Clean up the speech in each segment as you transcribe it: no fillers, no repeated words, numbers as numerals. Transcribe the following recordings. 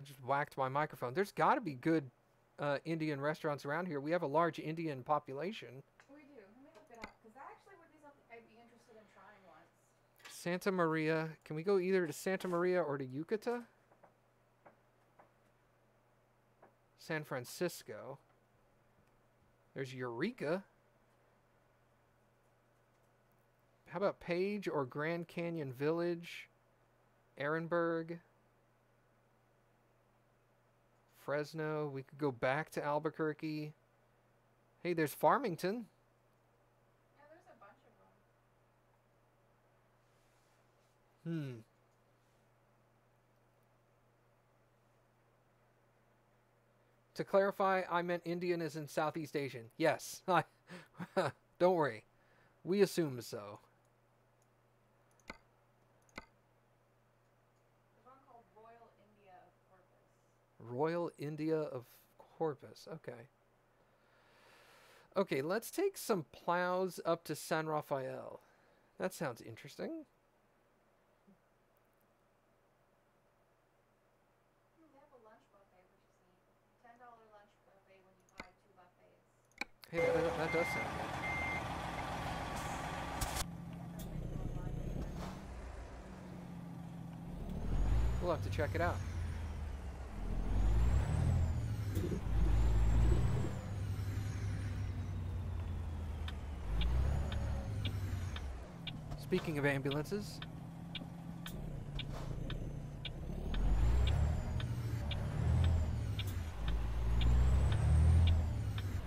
just whacked my microphone. There's got to be good Indian restaurants around here. We have a large Indian population. We do. Let me look it up because that actually would be something I'd be interested in trying once. Santa Maria. Can we go either to Santa Maria or to Yucata? San Francisco. There's Eureka. How about Page or Grand Canyon Village? Ehrenberg. Fresno. We could go back to Albuquerque. Hey, there's Farmington. Yeah, there's a bunch of them. To clarify, I meant Indian as in Southeast Asian. Yes. Don't worry. We assume so. There's one called Royal India of Corpus. Royal India of Corpus. Okay. Okay, let's take some plows up to San Rafael. That sounds interesting. They have a lunch buffet, which is neat. $10 lunch buffet when you buy 2 buffets. Hey, that does sound good. We'll have to check it out. Speaking of ambulances,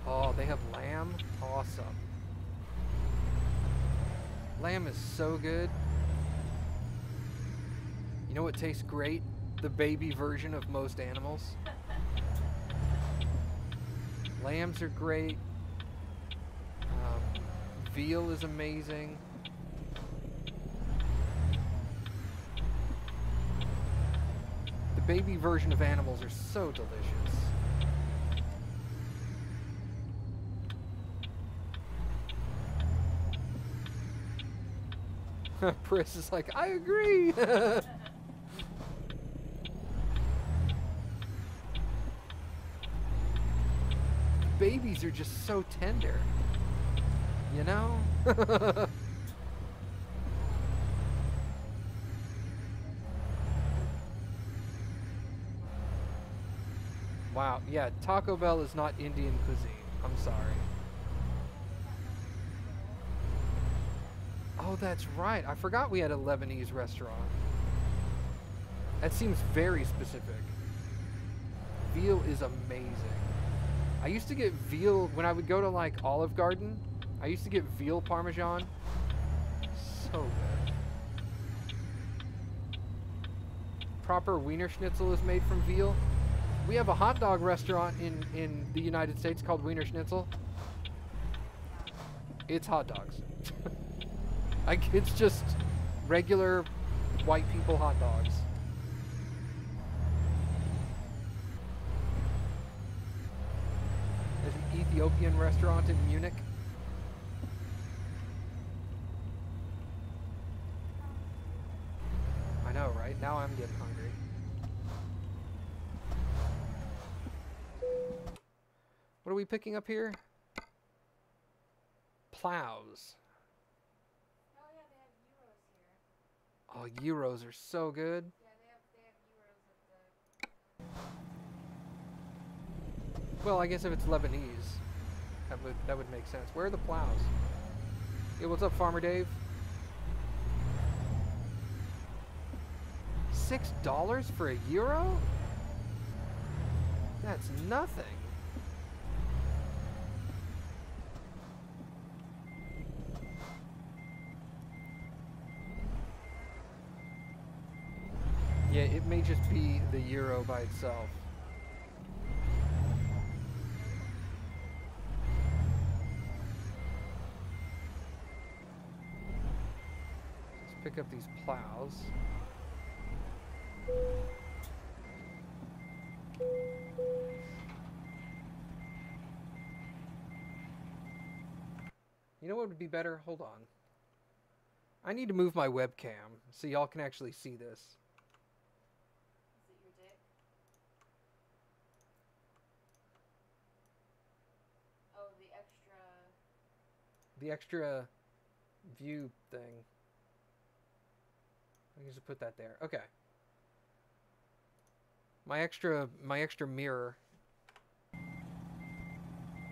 oh, they have lamb. Awesome. Lamb is so good. You know what tastes great? The baby version of most animals. Lambs are great. Veal is amazing. The baby version of animals are so delicious. Pris is like, I agree. Babies are just so tender, you know? Wow, yeah, Taco Bell is not Indian cuisine. I'm sorry. Oh, that's right. I forgot we had a Lebanese restaurant. That seems very specific. Veal is amazing. I used to get veal when I would go to like Olive Garden. I used to get veal parmesan. So good. Proper Wiener Schnitzel is made from veal. We have a hot dog restaurant in the United States called Wiener Schnitzel. It's hot dogs. Like, it's just regular white people hot dogs. There's an Ethiopian restaurant in Munich. I know, right? Now I'm getting hungry. What are we picking up here? Plows. Oh yeah, they have gyros here. Oh, gyros are so good. Yeah, they have gyros at the... Well, I guess if it's Lebanese, that would make sense. Where are the plows? Hey, what's up, Farmer Dave? $6 for a euro? That's nothing. Yeah, it may just be the euro by itself. Let's pick up these plows. You know what would be better? Hold on. I need to move my webcam so y'all can actually see this. Is it your dick? the extra view thing. I can just put that there. Okay. My extra mirror.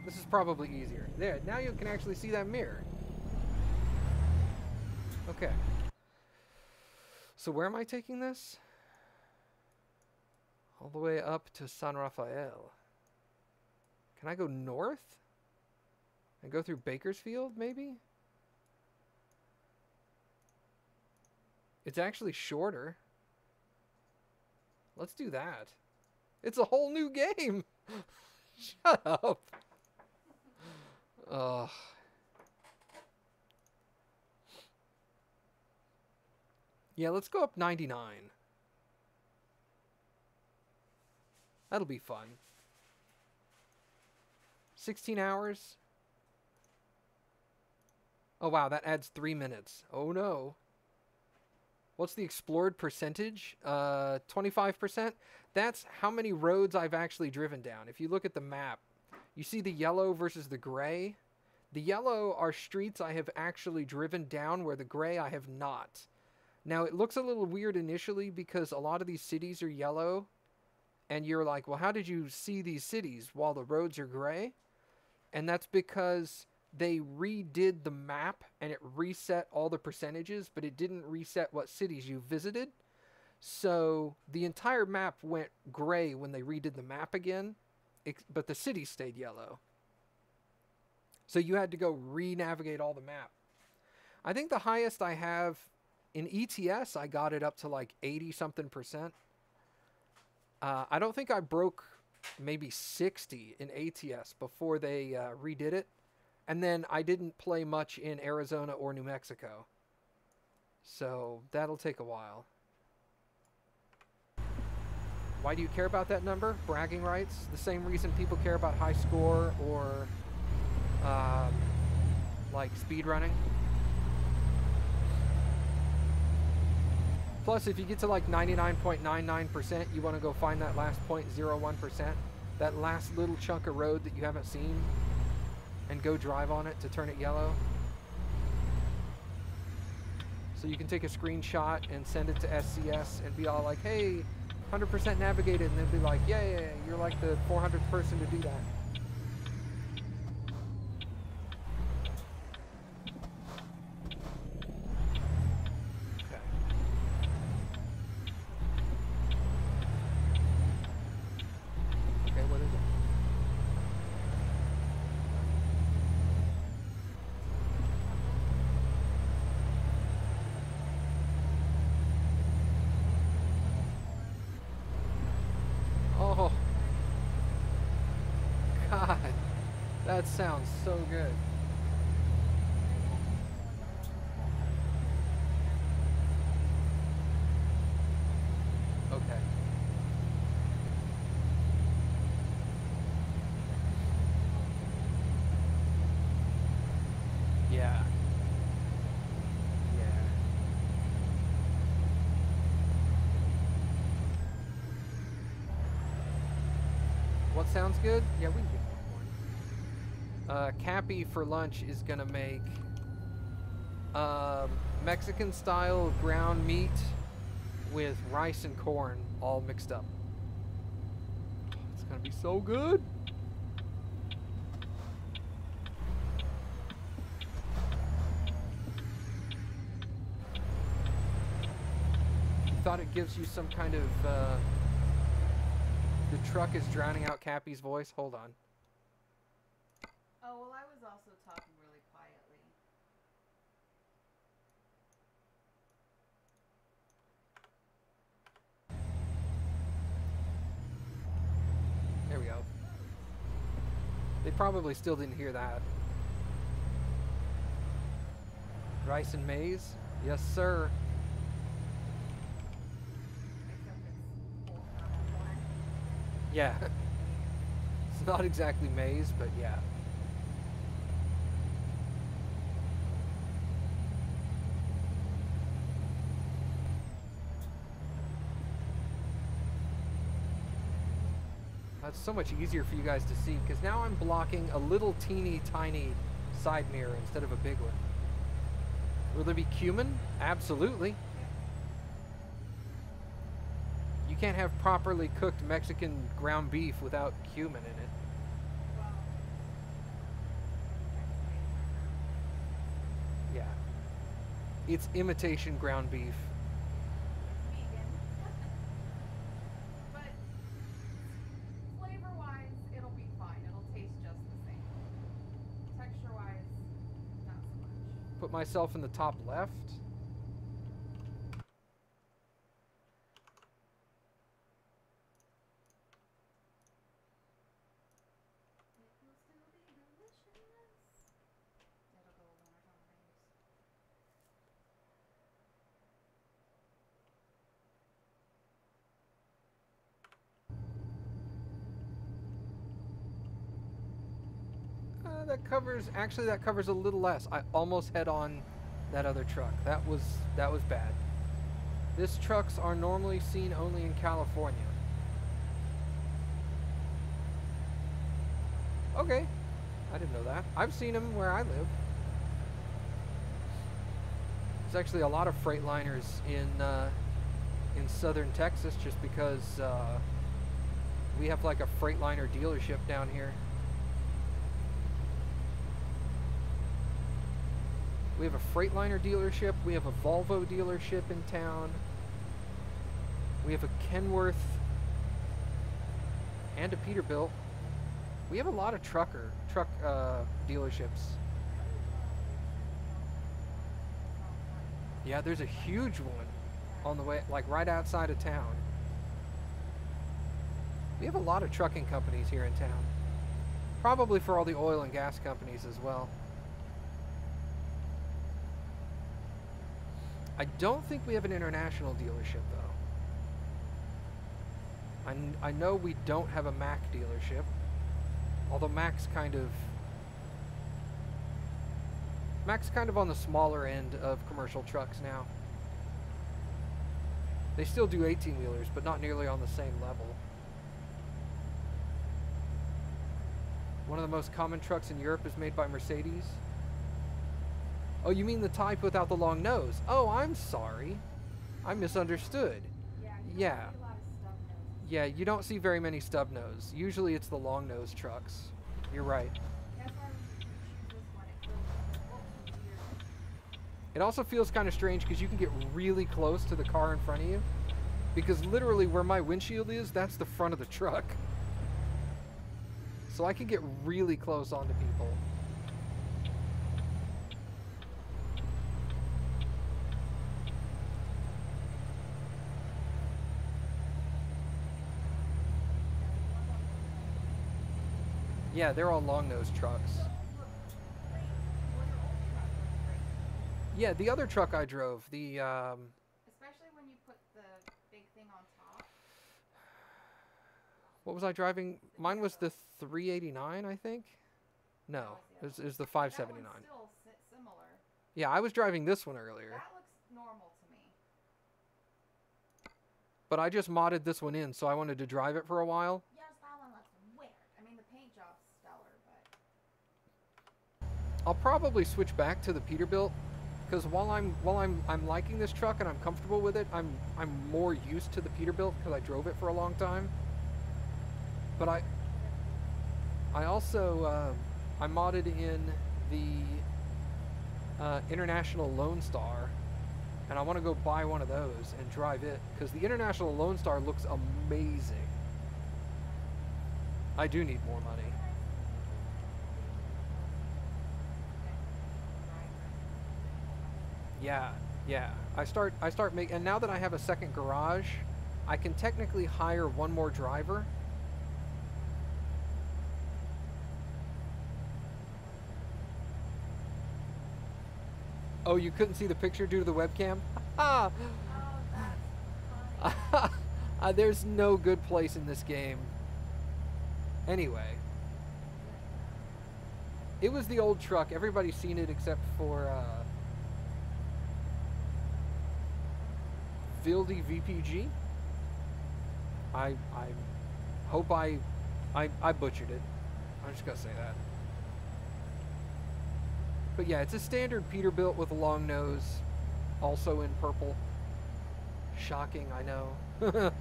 This is probably easier. There, now you can actually see that mirror. Okay. So where am I taking this? All the way up to San Rafael. Can I go north? And go through Bakersfield, maybe? It's actually shorter. Let's do that. It's a whole new game! Shut up! Ugh. Yeah, let's go up 99. That'll be fun. 16 hours. Oh wow, that adds 3 minutes. Oh no. What's the explored percentage? 25%? That's how many roads I've actually driven down. If you look at the map, you see the yellow versus the gray. The yellow are streets I have actually driven down, where the gray I have not. Now, it looks a little weird initially because a lot of these cities are yellow. And you're like, well, how did you see these cities while the roads are gray? And that's because they redid the map and it reset all the percentages, but it didn't reset what cities you visited. So the entire map went gray when they redid the map again, but the cities stayed yellow. So you had to go re-navigate all the map. I think the highest I have in ETS, I got it up to like 80-something%. I don't think I broke maybe 60 in ATS before they redid it. And then I didn't play much in Arizona or New Mexico. So that'll take a while. Why do you care about that number? Bragging rights? The same reason people care about high score or like speedrunning. Plus, if you get to like 99.99%, you want to go find that last 0.01%, that last little chunk of road that you haven't seen, and go drive on it to turn it yellow. So you can take a screenshot and send it to SCS and be all like, hey, 100% navigated, and they'll be like, yeah, you're like the 400th person to do that. That sounds so good. Okay. Yeah. Yeah. What sounds good? Yeah, we can get one. Cappy for lunch is gonna make Mexican style ground meat with rice and corn all mixed up. It's gonna be so good. You thought it gives you some kind of the truck is drowning out Cappy's voice? Hold on. Oh, well, I was also talking really quietly. There we go. They probably still didn't hear that. Rice and maize? Yes, sir. Except it's corn. Yeah. It's not exactly maize, but yeah. That's so much easier for you guys to see, because now I'm blocking a little teeny tiny side mirror instead of a big one. Will there be cumin? Absolutely. You can't have properly cooked Mexican ground beef without cumin in it. Well, Yeah. It's imitation ground beef. vegan. But flavor-wise, it'll be fine. It'll taste just the same. Texture-wise, not so much. Put myself in the top left. It will still be delicious. It'll go one more time, maybe. That covers a little less. I almost head on that other truck. That was bad. This trucks are normally seen only in California. Okay. I didn't know that. I've seen them where I live. There's actually a lot of Freightliners in southern Texas just because we have like a Freightliner dealership down here. We have a Freightliner dealership. We have a Volvo dealership in town. We have a Kenworth and a Peterbilt. We have a lot of truck dealerships. Yeah, there's a huge one on the way, like right outside of town. We have a lot of trucking companies here in town. Probably for all the oil and gas companies as well. I don't think we have an international dealership though. I know we don't have a Mack dealership, although Mack's kind of on the smaller end of commercial trucks now. They still do 18-wheelers, but not nearly on the same level. One of the most common trucks in Europe is made by Mercedes. Oh, you mean the type without the long nose? Oh, I'm sorry. I misunderstood. Yeah. See a lot of stub noses. Yeah, you don't see very many stub nose. Usually it's the long nose trucks. You're right. That's why we choose this one. It feels weird. It also feels kind of strange because you can get really close to the car in front of you. Because literally where my windshield is, that's the front of the truck. So I can get really close onto people. Yeah, they're all long-nosed trucks. Yeah, the other truck I drove, the Especially when you put the big thing on top. what was I driving? Mine was the 389, I think. No, it was the That 579. one's still similar. Yeah, I was driving this one earlier, That looks normal to me. but I just modded this one in, so I wanted to drive it for a while. Yes, that one looks weird. I mean, the paint job's stellar, but I'll probably switch back to the Peterbilt because while I'm liking this truck and I'm comfortable with it, I'm more used to the Peterbilt because I drove it for a long time. But I also I modded in the International Lone Star, and I want to go buy one of those and drive it because the International Lone Star looks amazing. I do need more money. Yeah, yeah. I start making, and now that I have a second garage, I can technically hire one more driver. Oh, you couldn't see the picture due to the webcam? Ah! oh, that's funny. There's no good place in this game. Anyway. It was the old truck. Everybody's seen it except for Vildy VPG. I hope I butchered it. I'm just gonna say that. But yeah, it's a standard Peterbilt with a long nose, also in purple. Shocking, I know.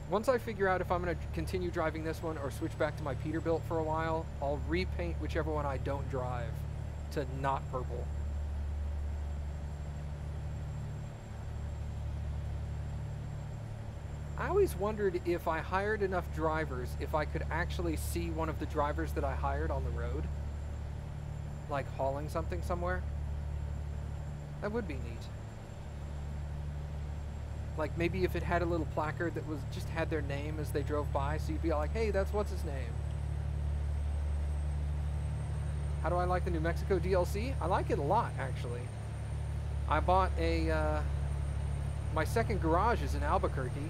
Once I figure out if I'm going to continue driving this one or switch back to my Peterbilt for a while, I'll repaint whichever one I don't drive to not purple. I always wondered if I hired enough drivers, if I could actually see one of the drivers that I hired on the road, like hauling something somewhere. That would be neat. Like maybe if it had a little placard that was just had their name as they drove by, so you'd be like, hey, that's what's his name. How do I like the New Mexico DLC? I like it a lot, actually. I bought a, my second garage is in Albuquerque,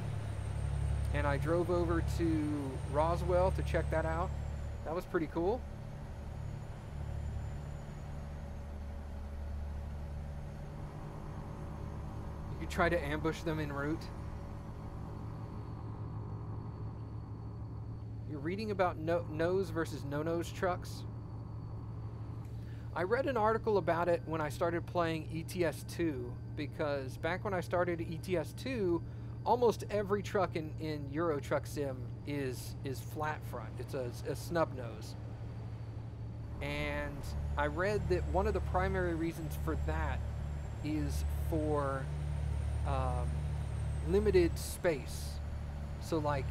and I drove over to Roswell to check that out. That was pretty cool. You try to ambush them en route. You're reading about nose versus no-nose trucks. I read an article about it when I started playing ETS2, because back when I started ETS2, almost every truck in Euro Truck Sim is flat front. It's a snub nose. And I read that one of the primary reasons for that is for limited space. So like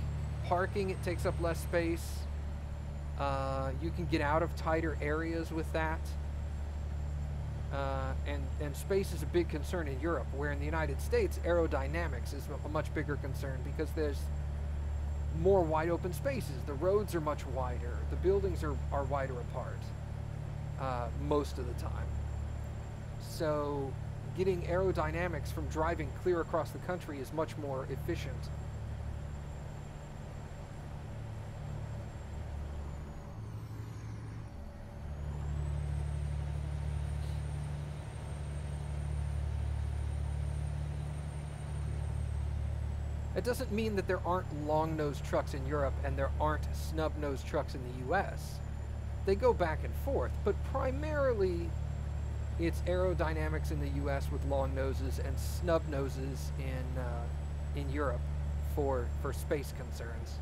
parking, it takes up less space. You can get out of tighter areas with that. And space is a big concern in Europe, where in the United States, aerodynamics is a much bigger concern because there's more wide open spaces. The roads are much wider. The buildings are wider apart most of the time. So getting aerodynamics from driving clear across the country is much more efficient. It doesn't mean that there aren't long-nosed trucks in Europe and there aren't snub-nosed trucks in the US. They go back and forth, but primarily it's aerodynamics in the US with long noses and snub noses in Europe for space concerns.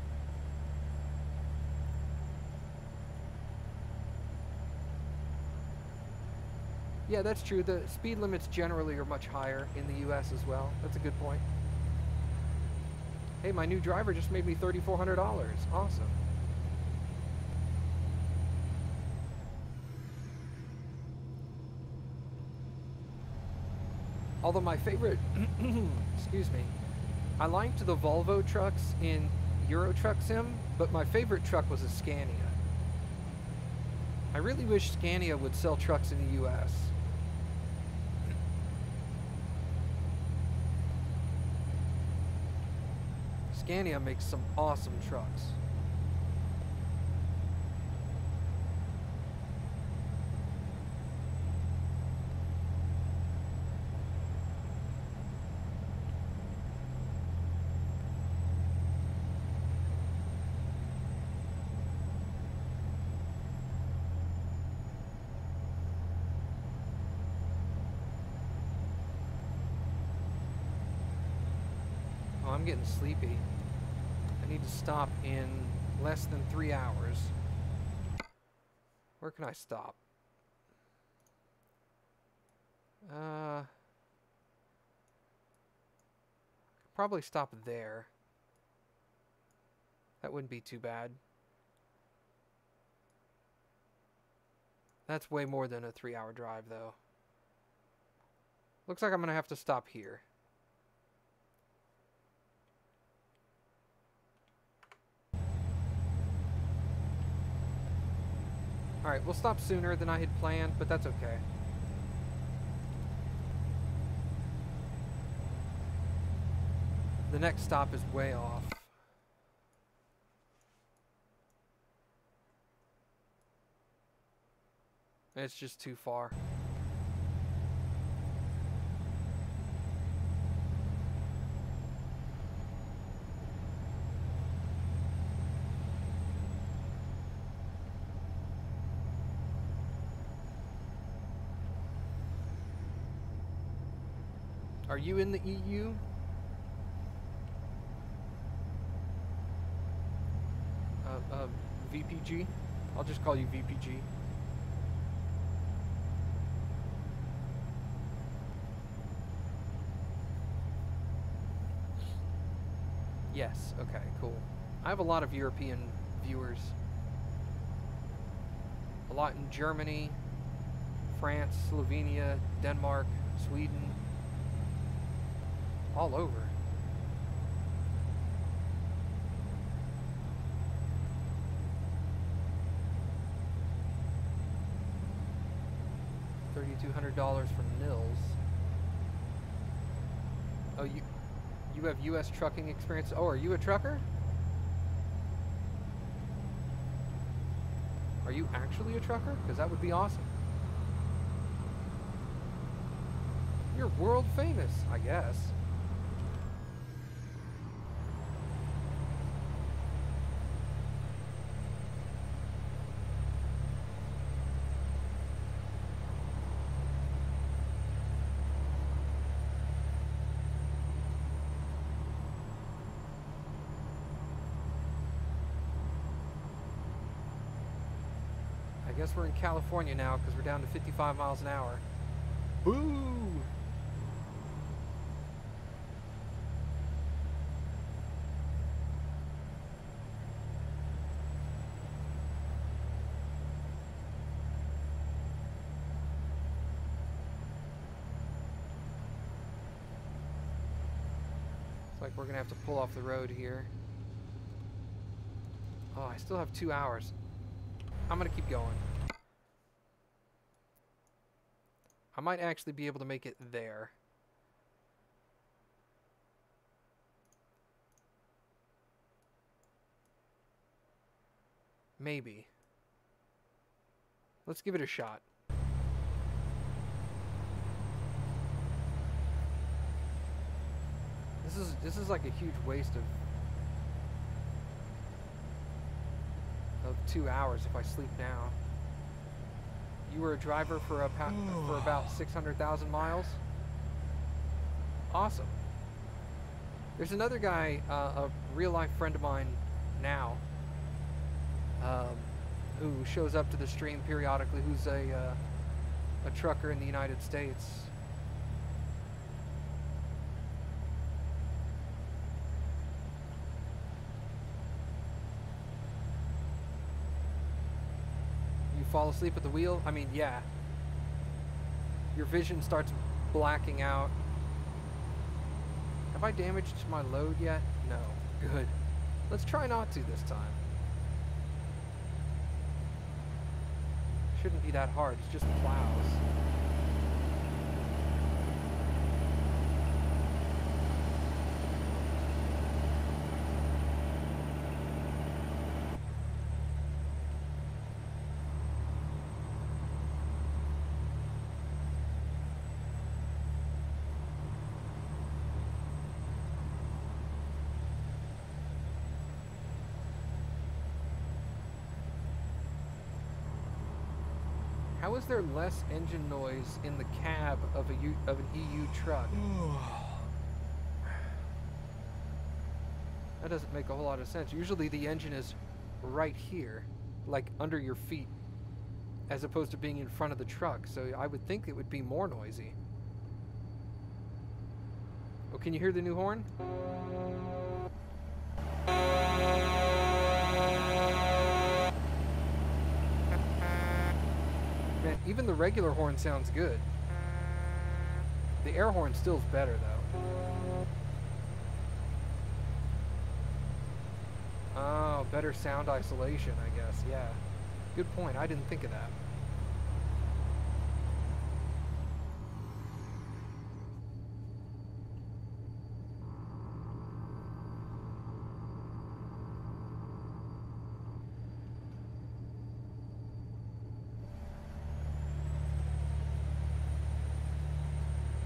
Yeah, that's true. The speed limits generally are much higher in the US as well. That's a good point. Hey, my new driver just made me $3,400. Awesome. Although my favorite, excuse me, I liked the Volvo trucks in Euro Truck Sim, but my favorite truck was a Scania. I really wish Scania would sell trucks in the US. Scania makes some awesome trucks. Oh, I'm getting sleepy. I need to stop in less than 3 hours. Where can I stop? Probably stop there. That wouldn't be too bad. That's way more than a 3-hour drive, though. Looks like I'm gonna have to stop here. Alright, we'll stop sooner than I had planned, but that's okay. The next stop is way off. It's just too far. Are you in the EU? VPG? I'll just call you VPG. Yes, okay, cool. I have a lot of European viewers. A lot in Germany, France, Slovenia, Denmark, Sweden. All over. $3,200 from Nils. Oh, you have U.S. trucking experience. Oh, are you a trucker? Are you actually a trucker? Because that would be awesome. You're world famous, I guess. I guess we're in California now because we're down to 55 miles an hour. Boo! Looks like we're gonna have to pull off the road here. Oh, I still have 2 hours. I'm gonna keep going. I might actually be able to make it there. Maybe. Let's give it a shot. This is like a huge waste of 2 hours if I sleep now. You were a driver for about 600,000 miles? Awesome. There's another guy, a real-life friend of mine now, who shows up to the stream periodically, who's a trucker in the United States. Fall asleep at the wheel? I mean, yeah. Your vision starts blacking out. Have I damaged my load yet? No. Good. Let's try not to this time. Shouldn't be that hard. It's just plows. How is there less engine noise in the cab of an EU truck? That doesn't make a whole lot of sense. Usually the engine is right here, like under your feet, as opposed to being in front of the truck. So I would think it would be more noisy. Oh, can you hear the new horn? Man, even the regular horn sounds good. The air horn still is better, though. Oh, better sound isolation, I guess. Yeah. Good point. I didn't think of that.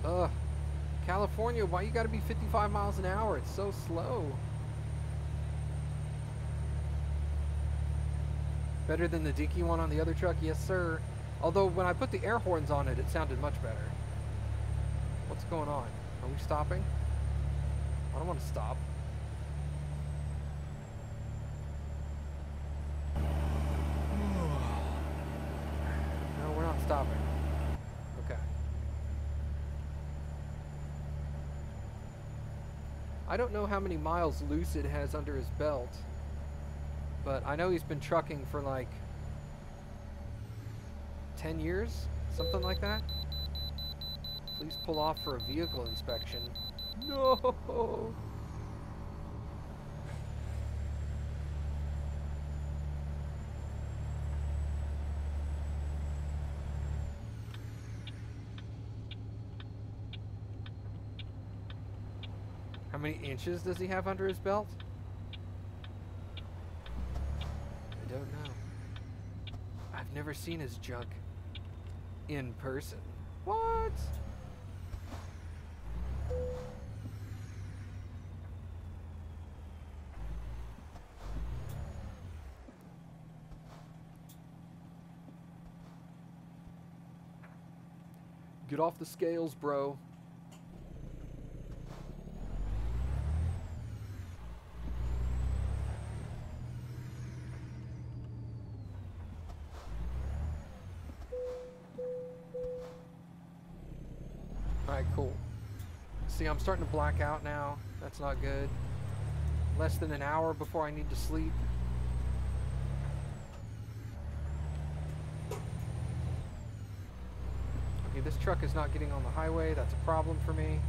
Ugh. California, why you gotta be 55 miles an hour? It's so slow. Better than the dinky one on the other truck? Yes, sir. Although when I put the air horns on it, it sounded much better. What's going on? Are we stopping? I don't want to stop. No, we're not stopping. Okay. I don't know how many miles Lucid has under his belt, but I know he's been trucking for like 10 years, something like that. Please pull off for a vehicle inspection. No! How many inches does he have under his belt? I don't know. I've never seen his junk in person. What? Get off the scales, bro. Alright, cool. See, I'm starting to black out now. That's not good. Less than an hour before I need to sleep. Okay, this truck is not getting on the highway. That's a problem for me.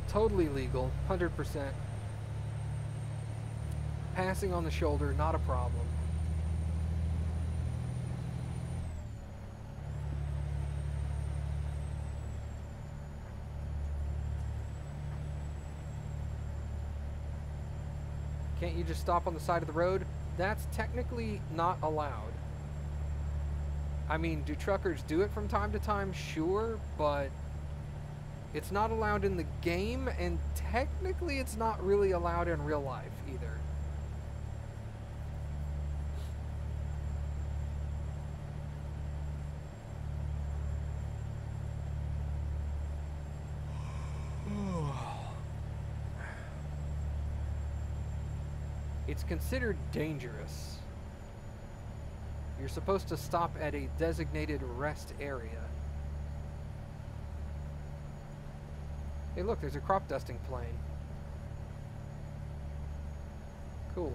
Totally legal, 100%. Passing on the shoulder, not a problem. Can't you just stop on the side of the road? That's technically not allowed. I mean, do truckers do it from time to time? Sure, but it's not allowed in the game, and technically it's not really allowed in real life either. It's considered dangerous. You're supposed to stop at a designated rest area. Hey look, there's a crop dusting plane. Cool.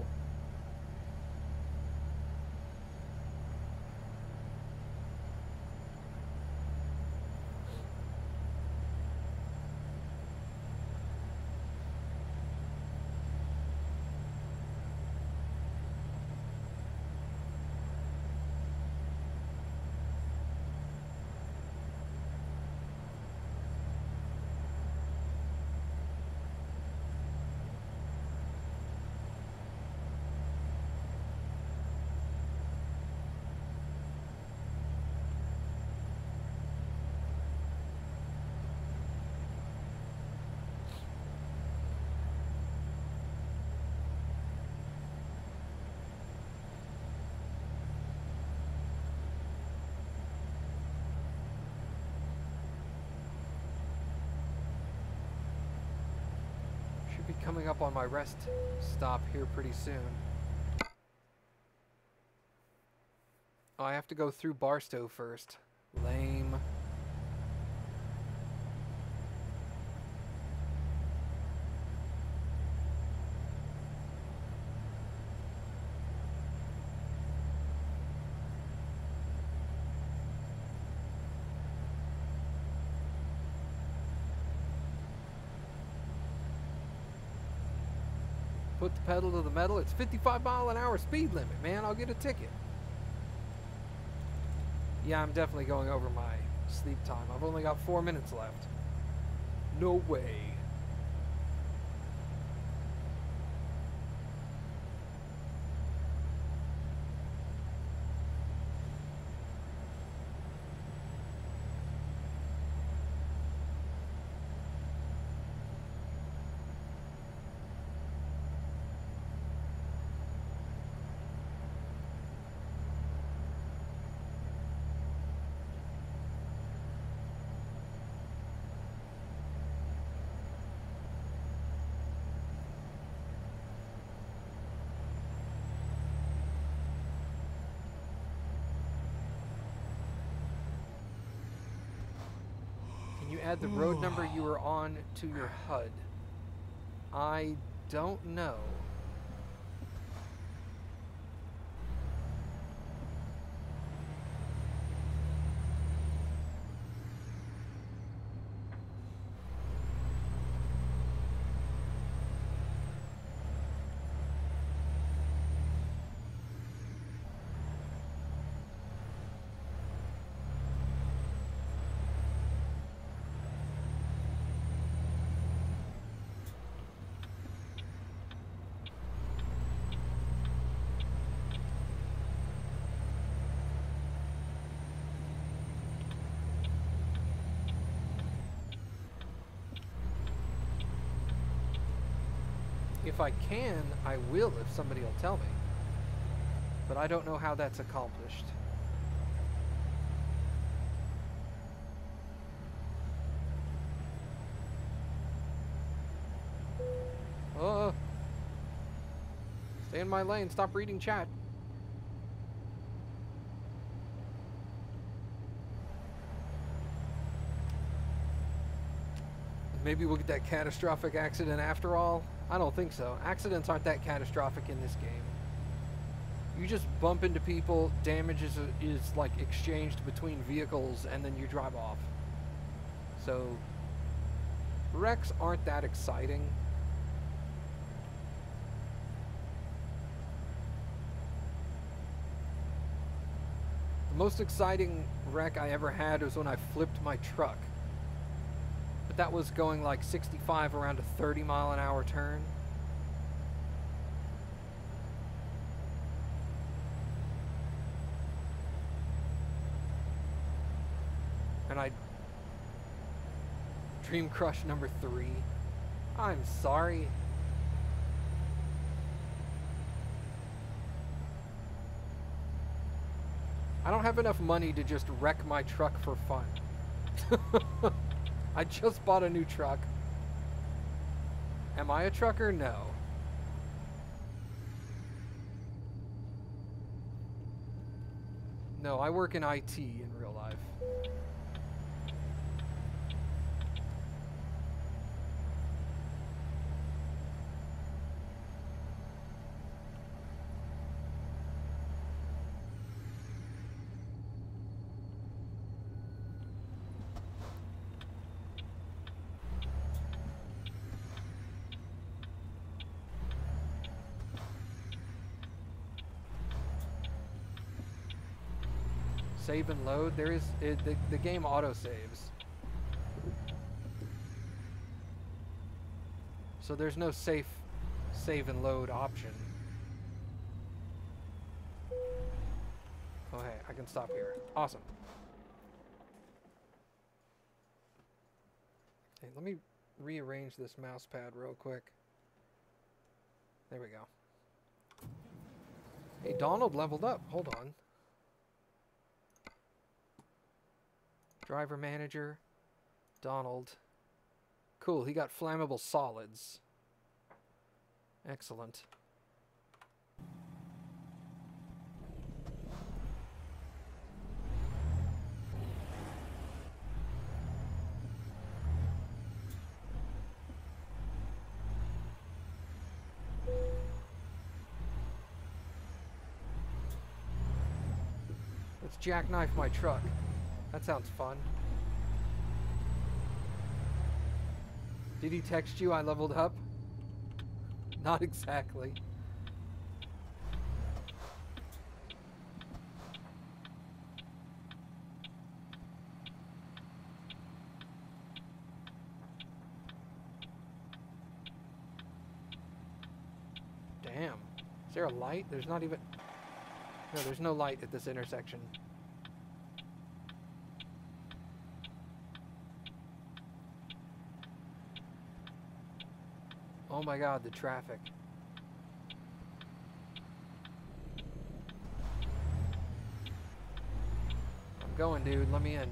Be coming up on my rest stop here pretty soon. Oh, I have to go through Barstow first. Lame. Put the pedal to the metal. It's 55-mile-an-hour speed limit, man. I'll get a ticket. Yeah, I'm definitely going over my sleep time. I've only got 4 minutes left. No way. add the road number you were on to your HUD? I don't know. If I can, I will if somebody will tell me. But I don't know how that's accomplished. Oh! Stay in my lane, stop reading chat. Maybe we'll get that catastrophic accident after all. I don't think so. Accidents aren't that catastrophic in this game. You just bump into people, damage is like exchanged between vehicles, and then you drive off. So, wrecks aren't that exciting. The most exciting wreck I ever had was when I flipped my truck. But that was going like 65 around a 30-mile-an-hour turn. And I... Dream Crush number 3. I'm sorry. I don't have enough money to just wreck my truck for fun. I just bought a new truck. Am I a trucker? No. No, I work in IT in real life. Save and load. There is the game auto saves, so there's no save and load option. Oh hey, I can stop here. Awesome. Hey, let me rearrange this mouse pad real quick. There we go. Hey, Donald leveled up. Hold on. Driver manager, Donald. Cool, he got flammable solids. Excellent. Let's jackknife my truck. That sounds fun. Did he text you I leveled up? Not exactly. Damn. Is there a light? There's not even... No, there's no light at this intersection. Oh my god, the traffic. I'm going, dude. Let me in.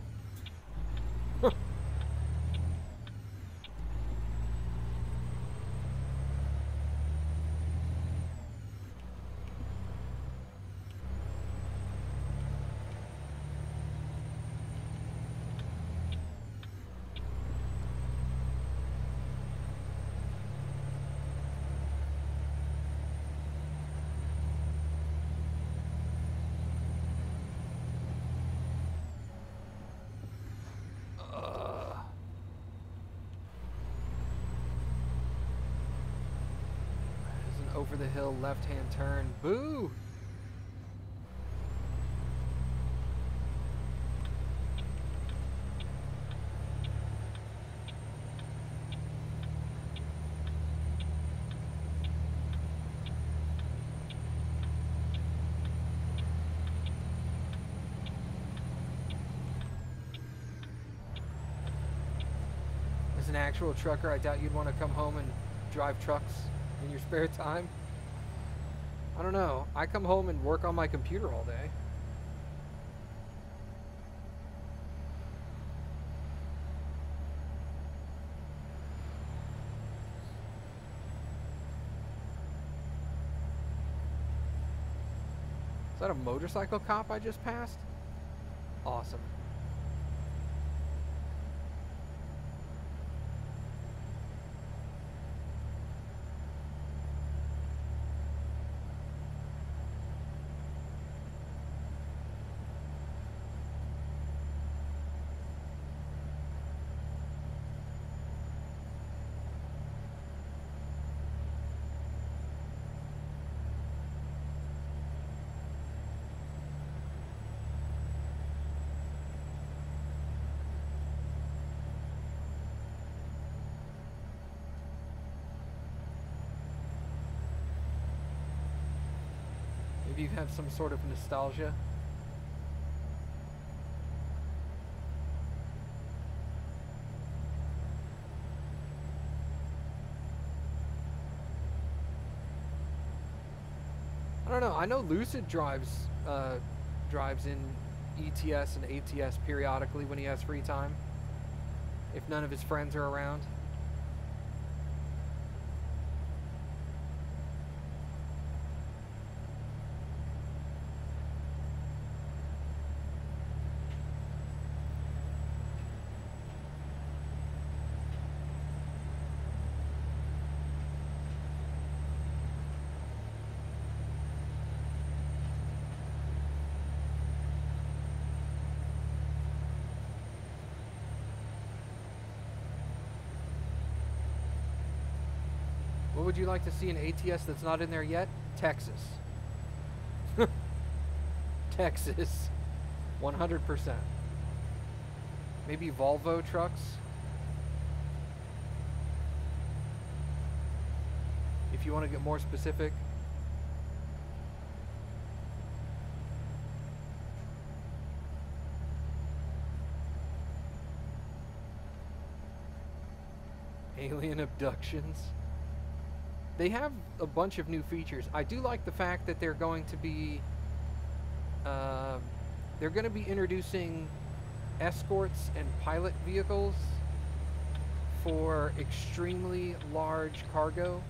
over the hill, left-hand turn. Boo! As an actual trucker, I doubt you'd want to come home and drive trucks in your spare time. I don't know. I come home and work on my computer all day. Is that a motorcycle cop I just passed? Awesome. Maybe you have some sort of nostalgia. I don't know. I know Lucid drives in ETS and ATS periodically when he has free time, if none of his friends are around. What would you like to see in ATS that's not in there yet? Texas. Texas. 100%. Maybe Volvo trucks. If you want to get more specific. Alien abductions. They have a bunch of new features. I do like the fact that they're going to be introducing escorts and pilot vehicles for extremely large cargo,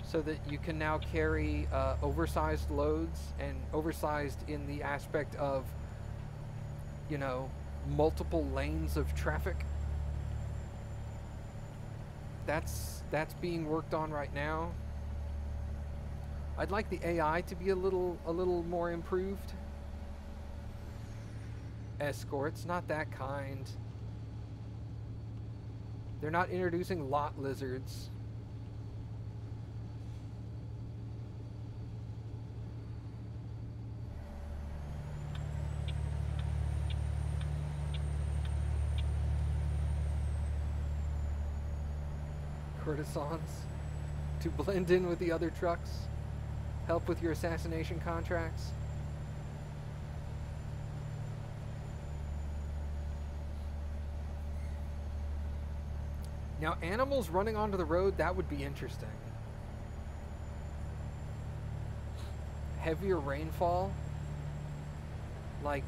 so that you can now carry oversized loads, and oversized in the aspect of, you know, multiple lanes of traffic. That's being worked on right now. I'd like the AI to be a little more improved. Escorts, not that kind. They're not introducing lot lizards. Courtesans to blend in with the other trucks, help with your assassination contracts. Now, animals running onto the road, that would be interesting. Heavier rainfall, like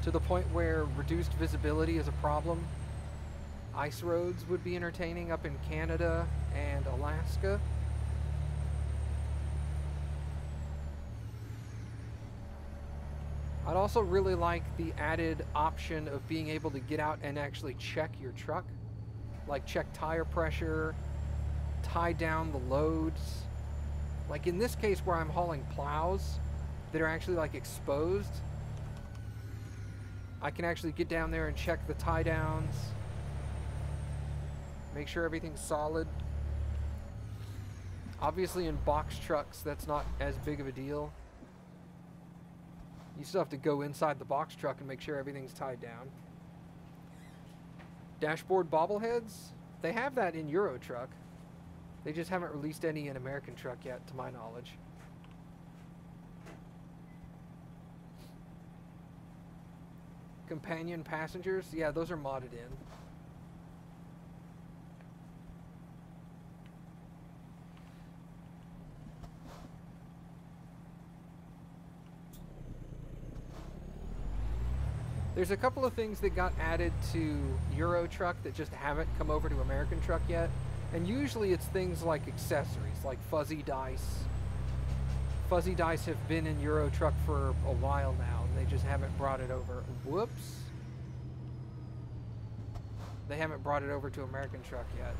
to the point where reduced visibility is a problem. Ice roads would be entertaining up in Canada and Alaska. I'd also really like the added option of being able to get out and actually check your truck. Like check tire pressure, tie down the loads. Like in this case where I'm hauling plows that are actually like exposed, I can actually get down there and check the tie downs. Make sure everything's solid. Obviously in box trucks, that's not as big of a deal. You still have to go inside the box truck and make sure everything's tied down. Dashboard bobbleheads, they have that in Euro Truck. They just haven't released any in American Truck yet, to my knowledge. Companion passengers, yeah, those are modded in. There's a couple of things that got added to Euro Truck that just haven't come over to American Truck yet. And usually it's things like accessories, like fuzzy dice. Fuzzy dice have been in Euro Truck for a while now, and they just haven't brought it over. Whoops. They haven't brought it over to American Truck yet.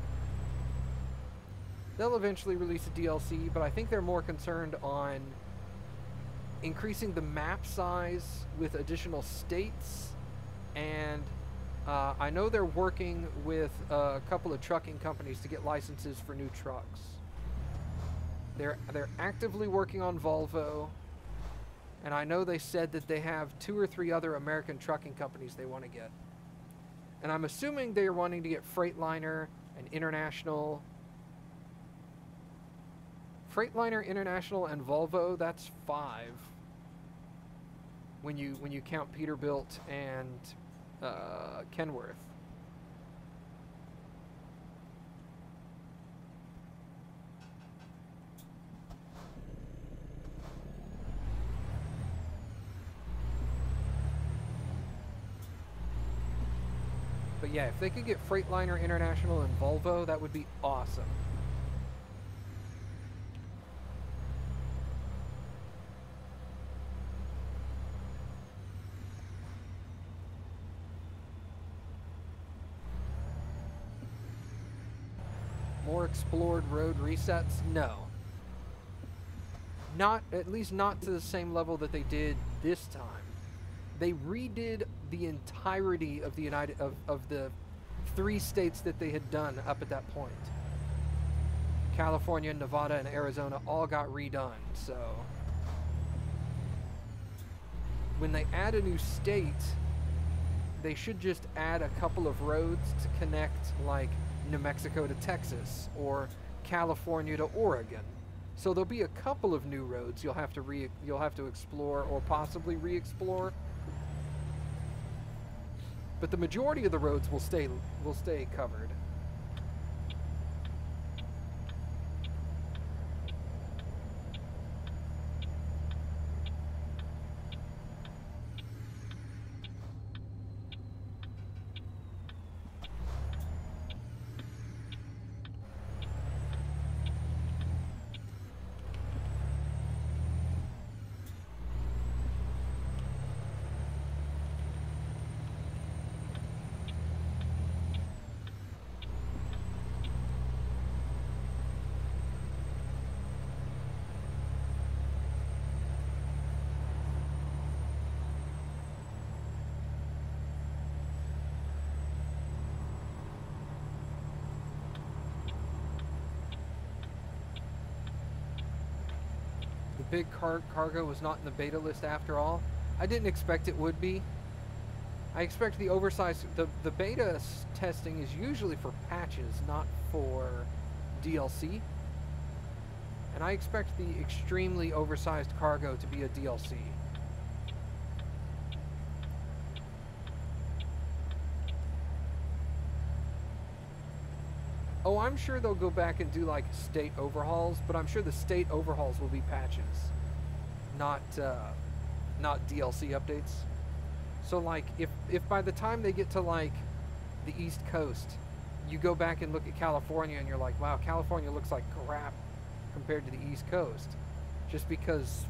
They'll eventually release a DLC, but I think they're more concerned on increasing the map size with additional states, and I know they're working with a couple of trucking companies to get licenses for new trucks. They're actively working on Volvo, and I know they said that they have 2 or 3 other American trucking companies they want to get. And I'm assuming they're wanting to get Freightliner and International. Freightliner, International, and Volvo, that's 5. When you count Peterbilt and Kenworth. But yeah, if they could get Freightliner, International, and Volvo, that would be awesome. More explored road resets? No. Not, at least not to the same level that they did this time. They redid the entirety of the of the 3 states that they had done up at that point. California, Nevada, and Arizona all got redone, so when they add a new state, they should just add a couple of roads to connect, like New Mexico to Texas or California to Oregon. So there'll be a couple of new roads you'll have to explore or possibly re-explore. But the majority of the roads will stay covered. Big cargo was not in the beta list after all. I didn't expect it would be. I expect the oversized... The beta testing is usually for patches, not for DLC. And I expect the extremely oversized cargo to be a DLC. Oh, I'm sure they'll go back and do like state overhauls, but I'm sure the state overhauls will be patches, not DLC updates. So like if by the time they get to like the East Coast, you go back and look at California and you're like, wow, California looks like crap compared to the East Coast, just because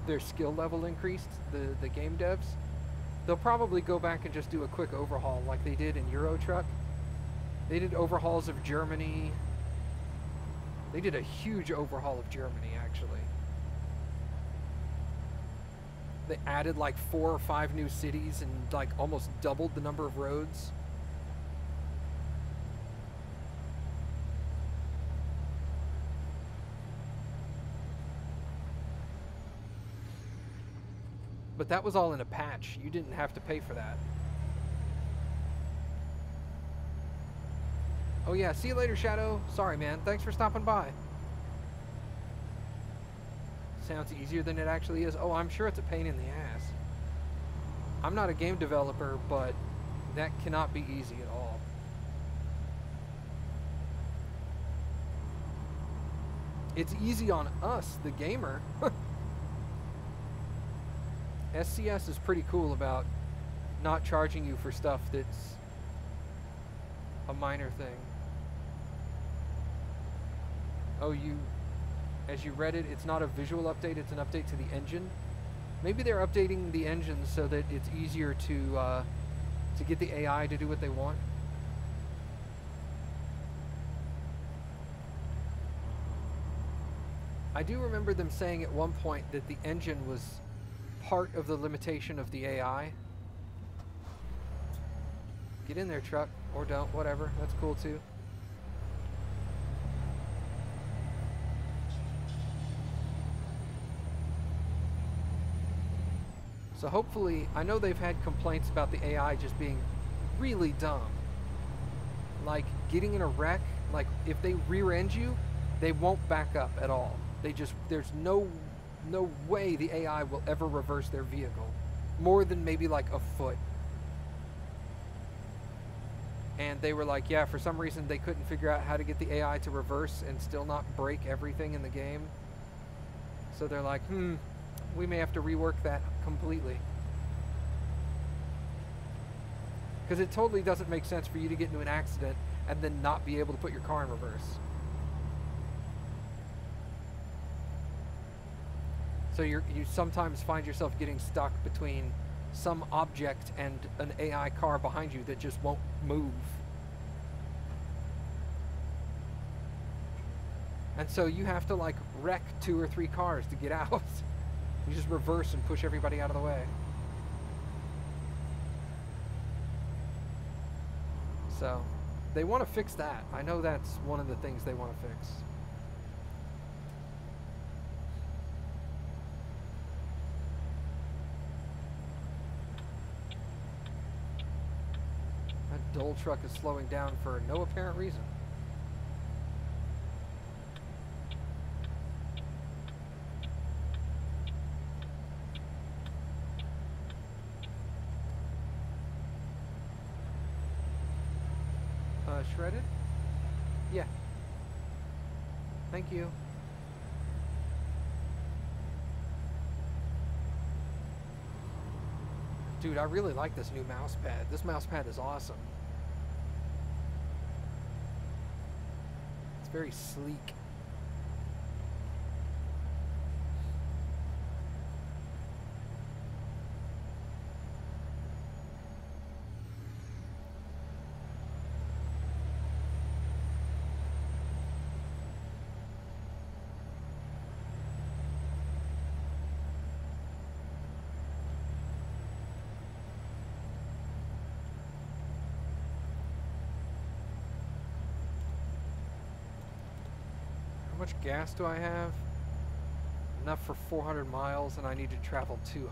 their skill level increased, the game devs, they'll probably go back and just do a quick overhaul like they did in Euro Truck. They did overhauls of Germany. They did a huge overhaul of Germany, actually. They added like 4 or 5 new cities and like almost doubled the number of roads. But that was all in a patch. You didn't have to pay for that. Oh yeah, see you later, Shadow. Sorry, man. Thanks for stopping by. Sounds easier than it actually is. Oh, I'm sure it's a pain in the ass. I'm not a game developer, but that cannot be easy at all. It's easy on us, the gamer. SCS is pretty cool about not charging you for stuff that's a minor thing. Oh, as you read it, it's not a visual update, it's an update to the engine. Maybe they're updating the engine so that it's easier to get the AI to do what they want. I do remember them saying at one point that the engine was part of the limitation of the AI. Get in there, truck, or don't, whatever. That's cool too. So hopefully, I know they've had complaints about the AI just being really dumb. Like getting in a wreck, like if they rear end you, they won't back up at all. There's no way the AI will ever reverse their vehicle. More than maybe like a foot. And they were like, yeah, for some reason they couldn't figure out how to get the AI to reverse and still not break everything in the game. So they're like, we may have to rework that completely. Because it totally doesn't make sense for you to get into an accident and then not be able to put your car in reverse. So you sometimes find yourself getting stuck between some object and an AI car behind you that just won't move. And so you have to like wreck 2 or 3 cars to get out. You just reverse and push everybody out of the way. So they want to fix that. I know that's one of the things they want to fix. That Dole truck is slowing down for no apparent reason. Shredded? Yeah. Thank you. Dude, I really like this new mouse pad. This mouse pad is awesome. It's very sleek. How much gas do I have? Enough for 400 miles, and I need to travel 200.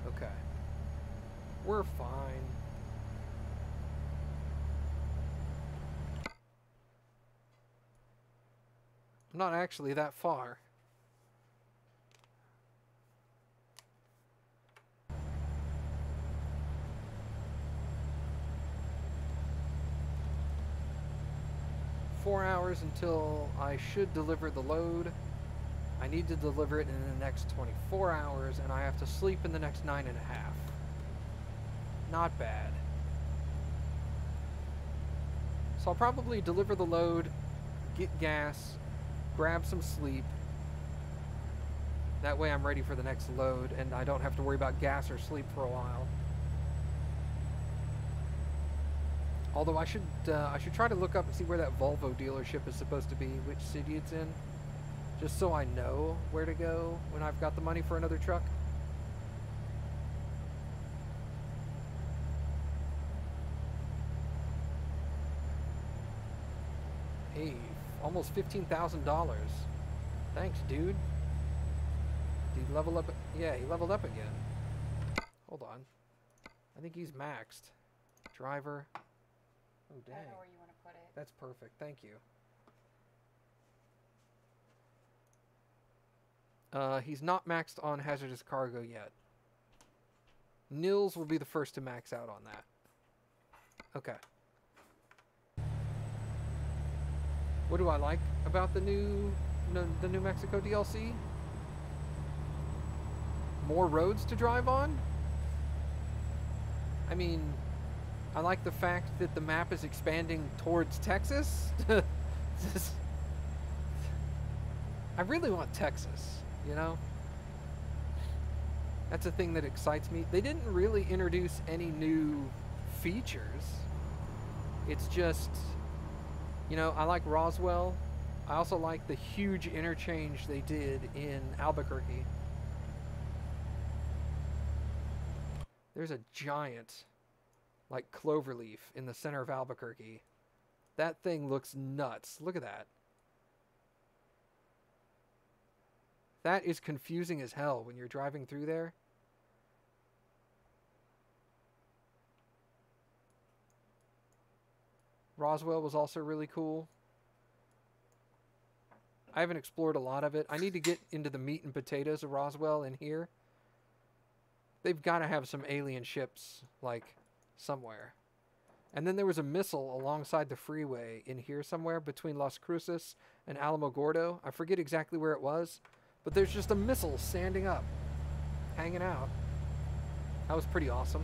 Okay. We're fine. I'm not actually that far. Four hours until I should deliver the load. I need to deliver it in the next 24 hours, and I have to sleep in the next 9.5. Not bad. So I'll probably deliver the load, get gas, grab some sleep. That way I'm ready for the next load, and I don't have to worry about gas or sleep for a while. Although I should try to look up and see where that Volvo dealership is supposed to be, which city it's in, just so I know where to go when I've got the money for another truck. Hey, almost $15,000. Thanks, dude. Did he level up? Yeah, he leveled up again. Hold on. I think he's maxed. Driver. Oh, dang. I don't know where you want to put it. That's perfect. Thank you. He's not maxed on hazardous cargo yet. Nils will be the first to max out on that. Okay. What do I like about the New Mexico DLC? More roads to drive on? I mean, I like the fact that the map is expanding towards Texas. I really want Texas, you know? That's a thing that excites me. They didn't really introduce any new features. It's just, you know, I like Roswell. I also like the huge interchange they did in Albuquerque. There's a giant, like, cloverleaf in the center of Albuquerque. That thing looks nuts. Look at that. That is confusing as hell when you're driving through there. Roswell was also really cool. I haven't explored a lot of it. I need to get into the meat and potatoes of Roswell in here. They've got to have some alien ships, like, somewhere. And then there was a missile alongside the freeway in here somewhere between Las Cruces and Alamogordo. I forget exactly where it was, but there's just a missile standing up, hanging out. That was pretty awesome.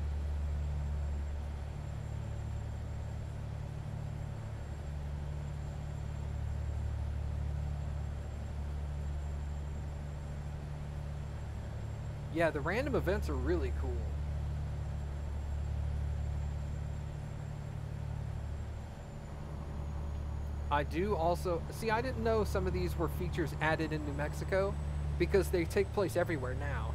Yeah, the random events are really cool. I do also... See, I didn't know some of these were features added in New Mexico because they take place everywhere now.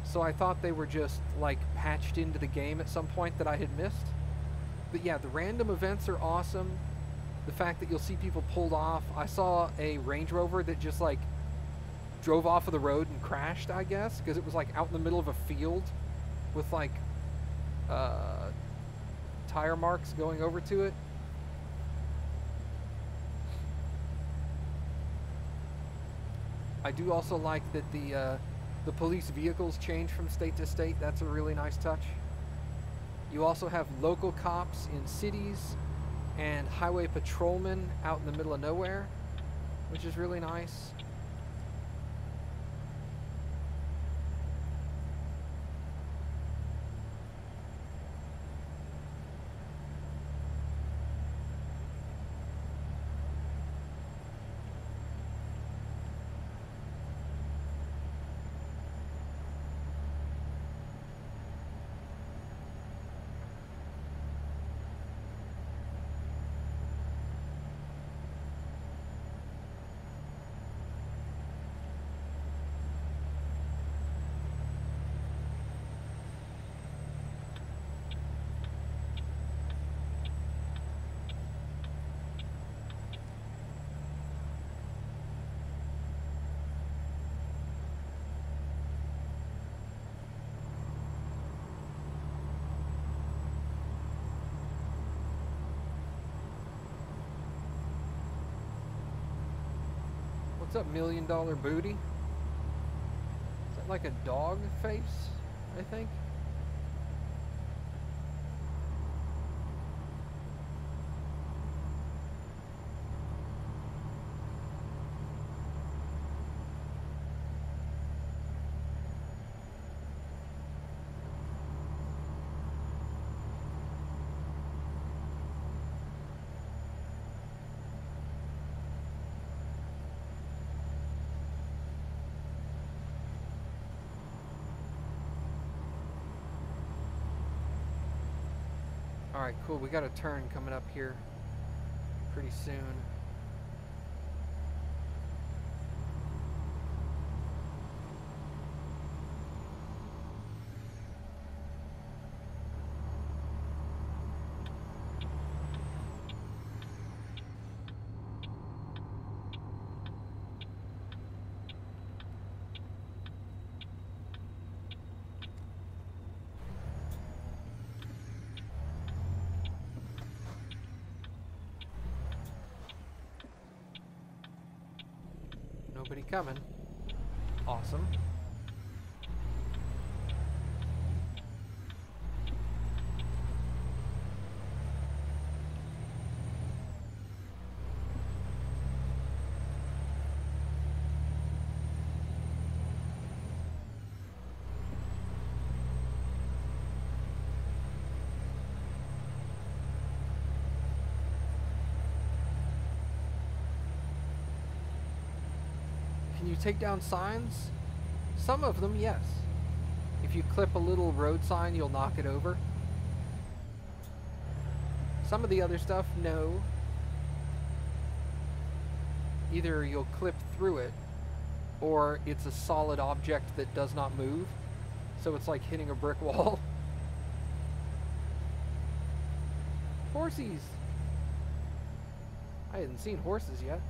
So I thought they were just, like, patched into the game at some point that I had missed. But yeah, the random events are awesome. The fact that you'll see people pulled off. I saw a Range Rover that just, like, drove off of the road and crashed, I guess, because it was, like, out in the middle of a field with, like, tire marks going over to it. I do also like that the police vehicles change from state to state. That's a really nice touch. You also have local cops in cities and highway patrolmen out in the middle of nowhere, which is really nice. What's up, $1 Million Booty? Is that like a dog face, I think? Alright, cool. We got a turn coming up here pretty soon. Nobody coming. Awesome. Can you take down signs? Some of them, yes. If you clip a little road sign, you'll knock it over. Some of the other stuff, no. Either you'll clip through it, or it's a solid object that does not move. So it's like hitting a brick wall. Horsies! I hadn't seen horses yet.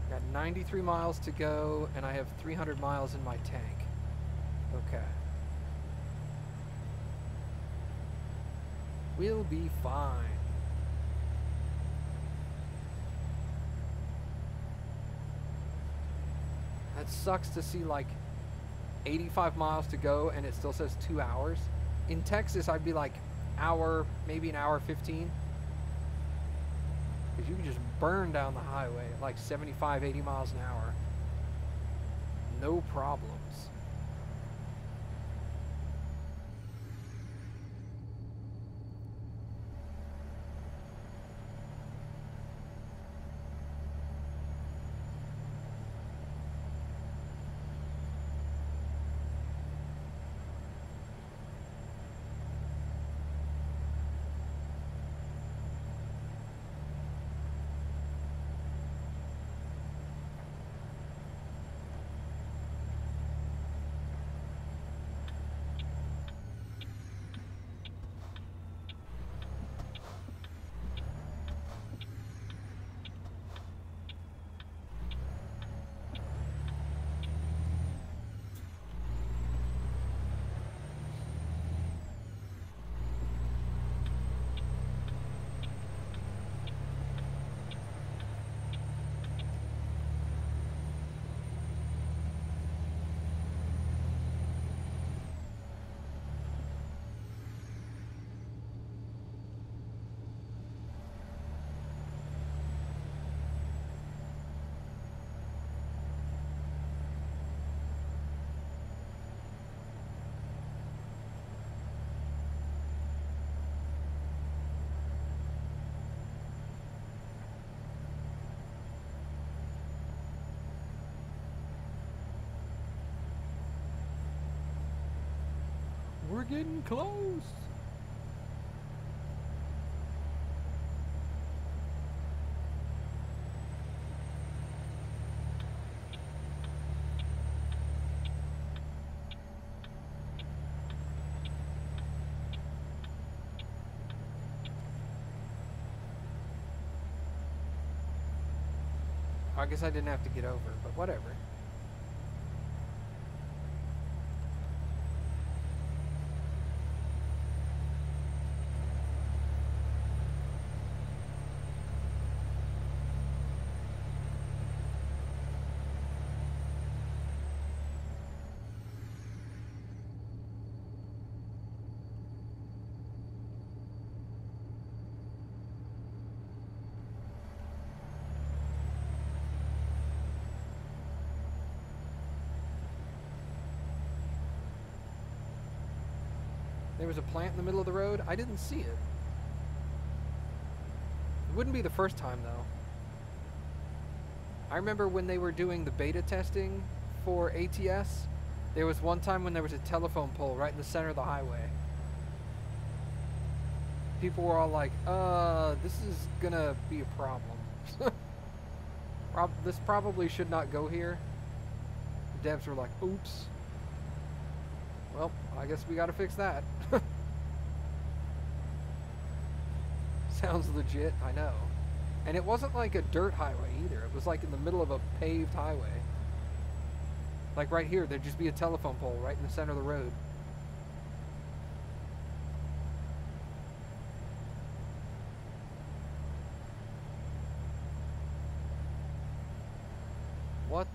Got 93 miles to go, and I have 300 miles in my tank. Okay. We'll be fine. That sucks to see like 85 miles to go and it still says 2 hours. In Texas, I'd be like hour, maybe an hour 15. Because you can just burn down the highway at like 75, 80 miles an hour. No problems. We're getting close. I guess I didn't have to get over, but whatever. There was a plant in the middle of the road. I didn't see it. It wouldn't be the first time, though. I remember when they were doing the beta testing for ATS, there was one time when there was a telephone pole right in the center of the highway. People were all like, this is gonna be a problem. This probably should not go here. The devs were like, oops. Well, I guess we gotta fix that. Sounds legit, I know. And it wasn't like a dirt highway either. It was like in the middle of a paved highway. Like right here, there'd just be a telephone pole right in the center of the road. What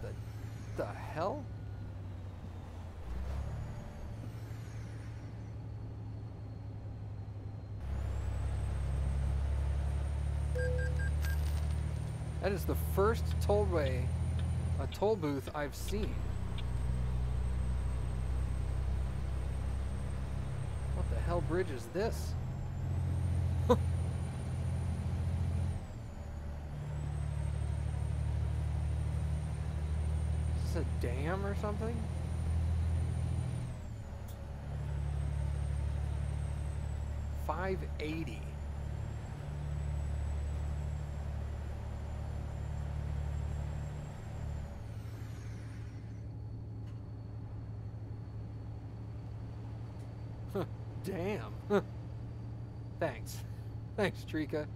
the hell? That is the first tollway, a toll booth I've seen. What the hell bridge is this? Is this a dam or something? $580. Damn. Thanks. Thanks, Trika.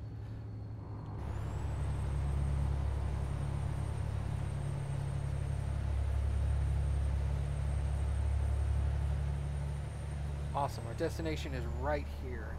Awesome. Our destination is right here.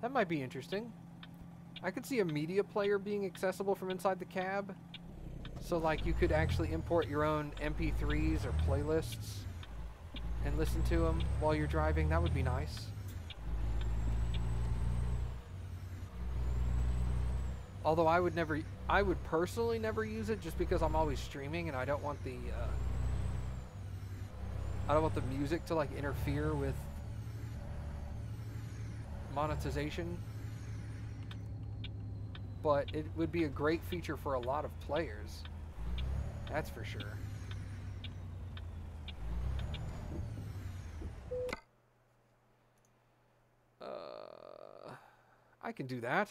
That might be interesting. I could see a media player being accessible from inside the cab. So like you could actually import your own MP3s or playlists and listen to them while you're driving. That would be nice. Although I would personally never use it just because I'm always streaming and I don't want the music to like interfere with monetization. But it would be a great feature for a lot of players. That's for sure. I can do that.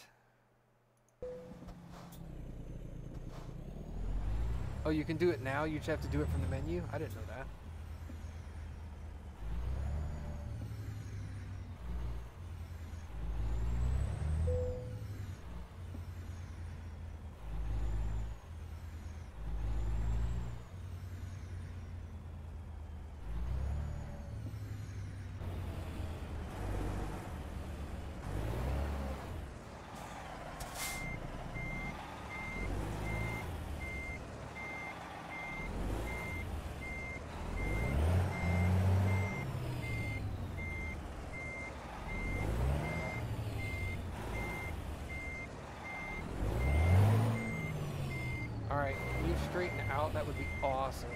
Oh, you can do it now? You just have to do it from the menu? I didn't know that. Alright, can you straighten out? That would be awesome.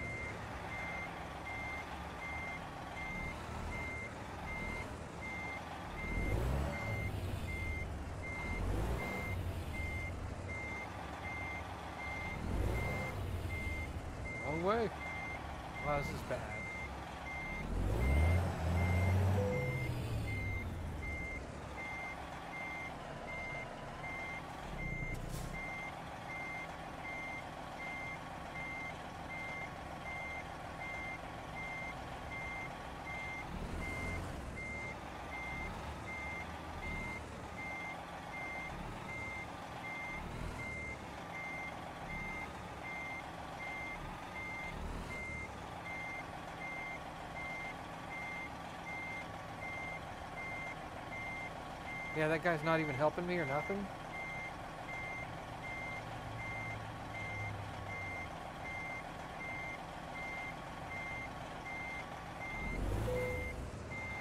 Wrong way. Wow, this is bad. Yeah, that guy's not even helping me or nothing.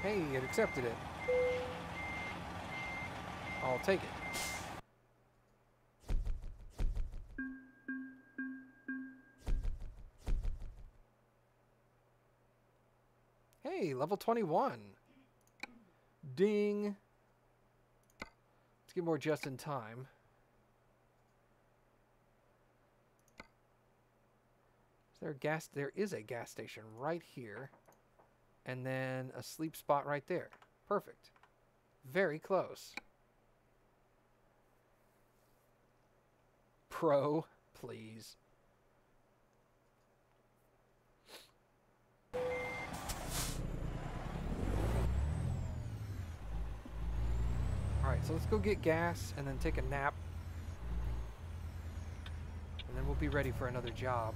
Hey, it accepted it. I'll take it. Hey, level 21. Ding. Let's get more just in time. Is there a gas? There is a gas station right here. And then a sleep spot right there. Perfect. Very close. Pro, please. Alright, so let's go get gas and then take a nap. And then we'll be ready for another job.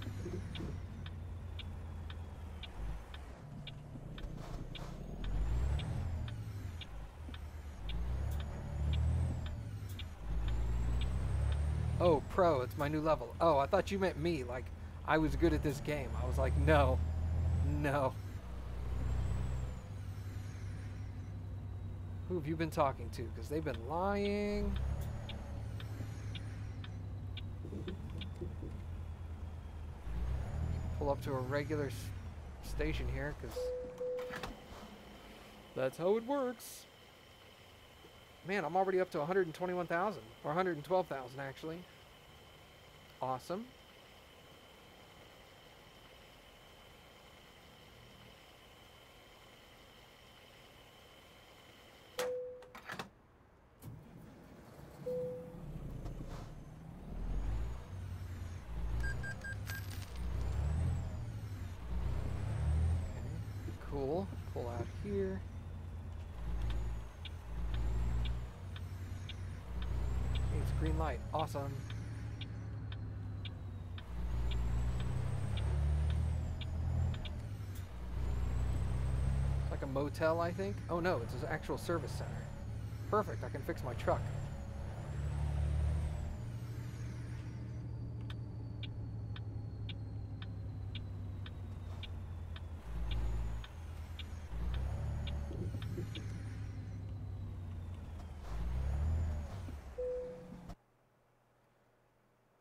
Oh, pro, it's my new level. Oh, I thought you meant me, like I was good at this game. I was like, no, no. Who have you been talking to? Because they've been lying. Pull up to a regular station here, because that's how it works. Man, I'm already up to 121,000, or 112,000 actually. Awesome. Okay, cool. Pull out here. It's green light. Awesome. It's like a motel, I think. Oh no, it's an actual service center. Perfect, I can fix my truck.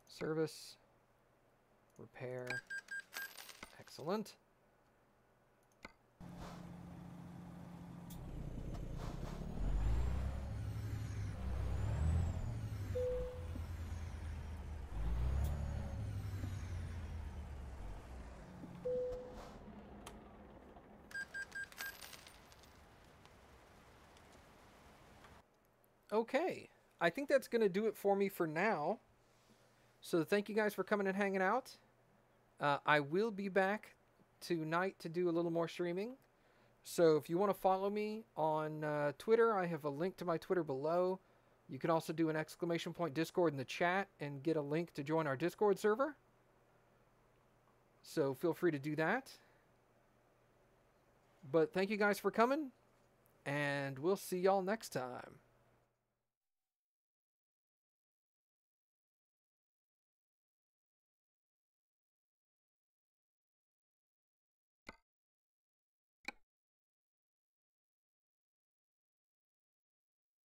Service, repair, excellent. Okay, I think that's going to do it for me for now. So thank you guys for coming and hanging out. I will be back tonight to do a little more streaming. So if you want to follow me on Twitter, I have a link to my Twitter below. You can also do an exclamation point Discord in the chat and get a link to join our Discord server. So feel free to do that. But thank you guys for coming, and we'll see y'all next time.